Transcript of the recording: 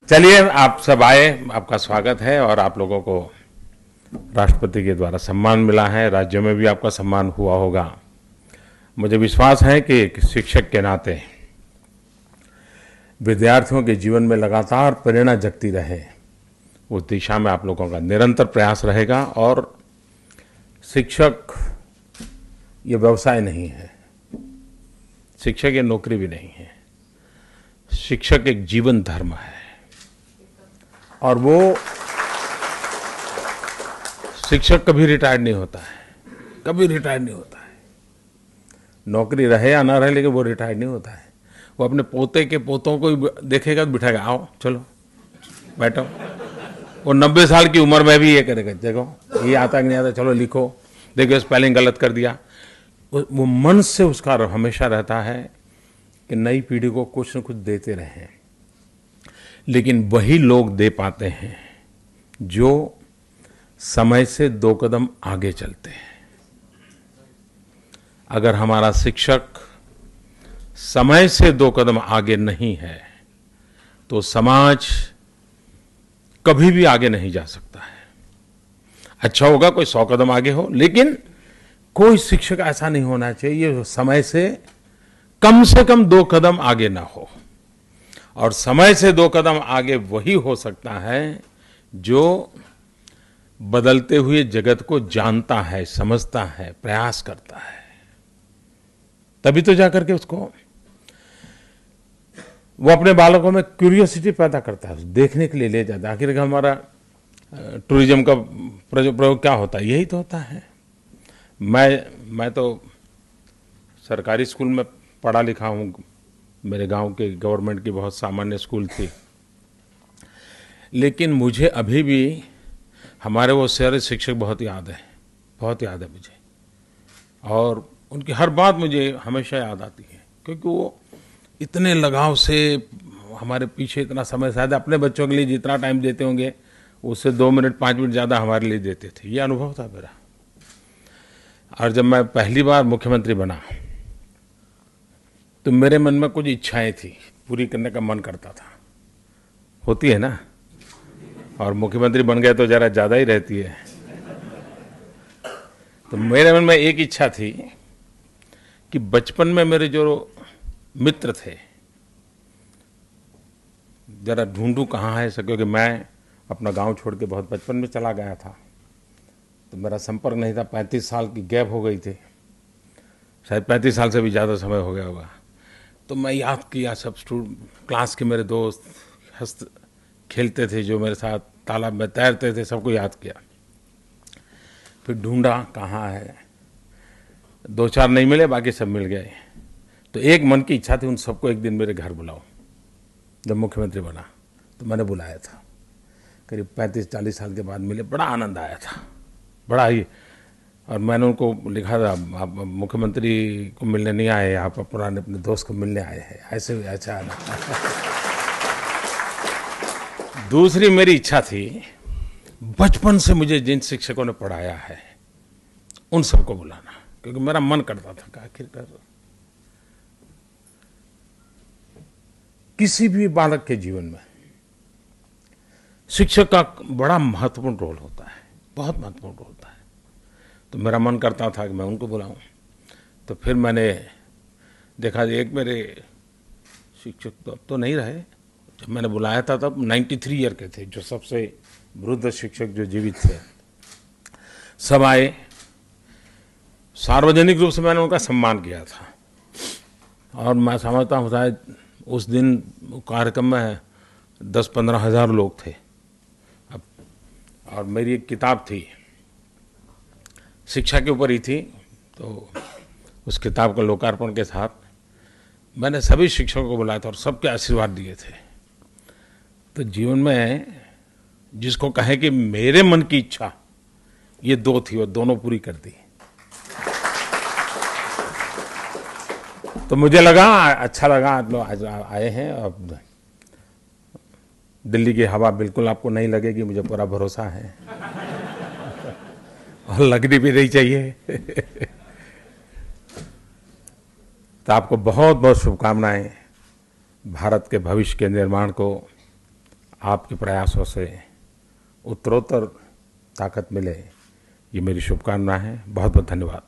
चलिए, आप सब आए, आपका स्वागत है। और आप लोगों को राष्ट्रपति के द्वारा सम्मान मिला है, राज्यों में भी आपका सम्मान हुआ होगा। मुझे विश्वास है कि एक शिक्षक के नाते विद्यार्थियों के जीवन में लगातार प्रेरणा जगती रहे, उस दिशा में आप लोगों का निरंतर प्रयास रहेगा। और शिक्षक ये व्यवसाय नहीं है, शिक्षक ये नौकरी भी नहीं है, शिक्षक एक जीवन धर्म है। और वो शिक्षक कभी रिटायर्ड नहीं होता है, कभी रिटायर्ड नहीं होता है। नौकरी रहे या ना रहे, लेकिन वो रिटायर्ड नहीं होता है। वो अपने पोते के पोतों को देखेगा तो बिठाएगा, आओ चलो बैठो। वो 90 साल की उम्र में भी ये करेगा, देखो ये आता कि नहीं आता, चलो लिखो, देखो स्पेलिंग गलत कर दिया। वो मन से उसका हमेशा रहता है कि नई पीढ़ी को कुछ न कुछ देते रहें। लेकिन वही लोग दे पाते हैं जो समय से 2 कदम आगे चलते हैं। अगर हमारा शिक्षक समय से 2 कदम आगे नहीं है तो समाज कभी भी आगे नहीं जा सकता है। अच्छा होगा कोई 100 कदम आगे हो, लेकिन कोई शिक्षक ऐसा नहीं होना चाहिए जो समय से कम 2 कदम आगे ना हो। और समय से 2 कदम आगे वही हो सकता है जो बदलते हुए जगत को जानता है, समझता है, प्रयास करता है। तभी तो जाकर के उसको वो अपने बालकों में क्यूरियोसिटी पैदा करता है, देखने के लिए ले जाता है। आखिर हमारा टूरिज्म का प्रयोग क्या होता है? यही तो होता है। मैं तो सरकारी स्कूल में पढ़ा लिखा हूँ। मेरे गांव के गवर्नमेंट की बहुत सामान्य स्कूल थी, लेकिन मुझे अभी भी हमारे वो सारे शिक्षक बहुत याद है मुझे। और उनकी हर बात मुझे हमेशा याद आती है, क्योंकि वो इतने लगाव से हमारे पीछे इतना समय, शायद अपने बच्चों के लिए जितना टाइम देते होंगे उससे 2 मिनट 5 मिनट ज़्यादा हमारे लिए देते थे। ये अनुभव था मेरा। और जब मैं पहली बार मुख्यमंत्री बना तो मेरे मन में कुछ इच्छाएं थी, पूरी करने का मन करता था। होती है ना, और मुख्यमंत्री बन गए तो जरा ज़्यादा ही रहती है। तो मेरे मन में एक इच्छा थी कि बचपन में मेरे जो मित्र थे जरा ढूंढूं कहाँ है सब, क्योंकि मैं अपना गांव छोड़ के बहुत बचपन में चला गया था, तो मेरा संपर्क नहीं था। 35 साल की गैप हो गई थी, शायद 35 साल से भी ज़्यादा समय हो गया होगा। तो मैं याद किया सब क्लास के मेरे दोस्त खेलते थे, जो मेरे साथ तालाब में तैरते थे, सबको याद किया। फिर ढूंढा कहाँ है, 2-4 नहीं मिले, बाकी सब मिल गए। तो एक मन की इच्छा थी उन सबको एक दिन मेरे घर बुलाओ। जब मुख्यमंत्री बना तो मैंने बुलाया था, करीब 35-40 साल के बाद मिले, बड़ा आनंद आया था, बड़ा ही। और मैंने उनको लिखा था, आप मुख्यमंत्री को मिलने नहीं आए, आप पुराने अपने दोस्त को मिलने आए हैं, ऐसे अच्छा आना। दूसरी मेरी इच्छा थी, बचपन से मुझे जिन शिक्षकों ने पढ़ाया है उन सबको बुलाना, क्योंकि मेरा मन करता था कि आखिरकार किसी भी बालक के जीवन में शिक्षक का बड़ा महत्वपूर्ण रोल होता है, बहुत महत्वपूर्ण रोल होता है। तो मेरा मन करता था कि मैं उनको बुलाऊं। तो फिर मैंने देखा, एक मेरे शिक्षक तो अब तो नहीं रहे, जब मैंने बुलाया था तब 93 ईयर के थे, जो सबसे वृद्ध शिक्षक जो जीवित थे। सब आए, सार्वजनिक रूप से मैंने उनका सम्मान किया था। और मैं समझता हूँ शायद उस दिन कार्यक्रम में 10-15 हज़ार लोग थे। अब और मेरी एक किताब थी, शिक्षा के ऊपर ही थी, तो उस किताब का लोकार्पण के साथ मैंने सभी शिक्षकों को बुलाया था और सबके आशीर्वाद दिए थे। तो जीवन में जिसको कहे कि मेरे मन की इच्छा ये 2 थी, वो दोनों पूरी कर दी। तो मुझे लगा, अच्छा लगा आप लोग आज आए हैं। अब दिल्ली की हवा बिल्कुल आपको नहीं लगेगी, मुझे पूरा भरोसा है, और लगनी भी नहीं चाहिए। तो आपको बहुत बहुत शुभकामनाएं। भारत के भविष्य के निर्माण को आपके प्रयासों से उत्तरोत्तर ताकत मिले, ये मेरी शुभकामना है। बहुत बहुत धन्यवाद।